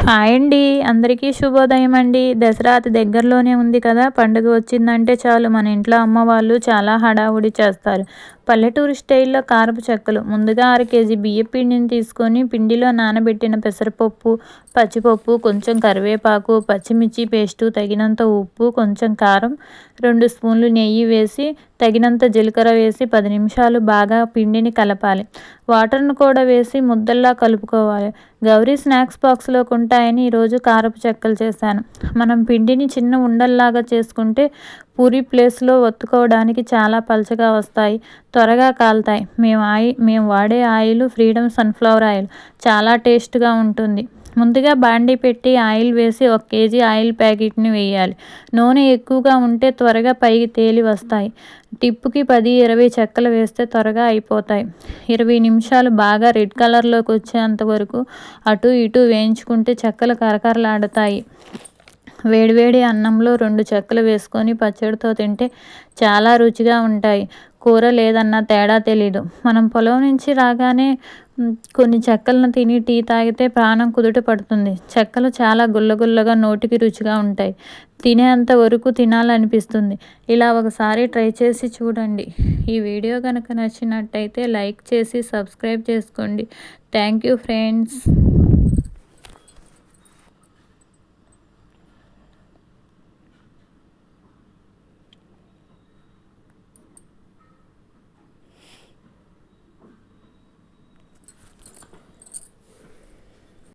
Hi అండి. అందరికీ శుభోదయం అండి. దసరా అతి దగ్గరలోనే ఉంది కదా! పండుగ వచ్చిందంటే చాలు మన ఇంట్లో అమ్మ వాళ్ళు చాలా హడావుడి చేస్తారు. పల్లెటూరు స్టైల్‌లో కారపు చెక్కలు. ముందుగా 6 కేజీ బియ్యపు పిండిని తీసుకొని పిండిలో నానబెట్టిన పెసరపప్పు, పచ్చిపప్పు, కొంచెం కరివేపాకు, పచ్చిమిర్చి పేస్టు, తగినంత ఉప్పు, కొంచెం కారం, 2 స్పూన్లు నెయ్యి వేసి తగినంత జీలకర్ర వేసి 10 నిమిషాలు బాగా పిండిని కలపాలి. వాటర్‌ను కూడా వేసి ముద్దల్లా కలుపుకోవాలి. గౌరీ స్నాక్స్ బాక్స్‌లోకి ఉంటాయని ఈరోజు కారపు చెక్కలు చేశాను. మనం పిండిని చిన్న ఉండల్లాగా చేసుకుంటే పూరీ ప్లేస్‌లో ఒత్తుకోవడానికి చాలా పలచగా వస్తాయి. త్వరగా కాలుతాయి. మేము వాడే ఆయిల్ ఫ్రీడమ్ సన్‌ఫ్లవర్ ఆయిల్. చాలా టేస్ట్‌గా ఉంటుంది. ముందుగా బాండీ పెట్టి ఆయిల్ వేసి 1 కేజీ ఆయిల్ ప్యాకెట్‌ని వేయాలి. నూనె ఎక్కువగా ఉంటే త్వరగా పైకి తేలి వస్తాయి. టిప్పుకి 10, 20 చెక్కలు వేస్తే త్వరగా అయిపోతాయి. 20 నిమిషాలు బాగా రెడ్ కలర్‌లోకి వచ్చేంత వరకు అటు ఇటు వేయించుకుంటే చెక్కలు కరకరలాడతాయి. వేడివేడి అన్నంలో 2 చెక్కలు వేసుకొని పచ్చడితో తింటే చాలా రుచిగా ఉంటాయి. కూర లేదన్నా తేడా తెలీదు. మనం పొలం నుంచి రాగానే కొన్ని చెక్కలను తిని టీ తాగితే ప్రాణం కుదుట పడుతుంది. చెక్కలు చాలా గుల్లగుల్లగా నోటికి రుచిగా ఉంటాయి. తినేంత వరకు తినాలనిపిస్తుంది. ఇలా ఒకసారి ట్రై చేసి చూడండి. ఈ వీడియో కనుక నచ్చినట్టయితే లైక్ చేసి సబ్స్క్రైబ్ చేసుకోండి. Thank you friends.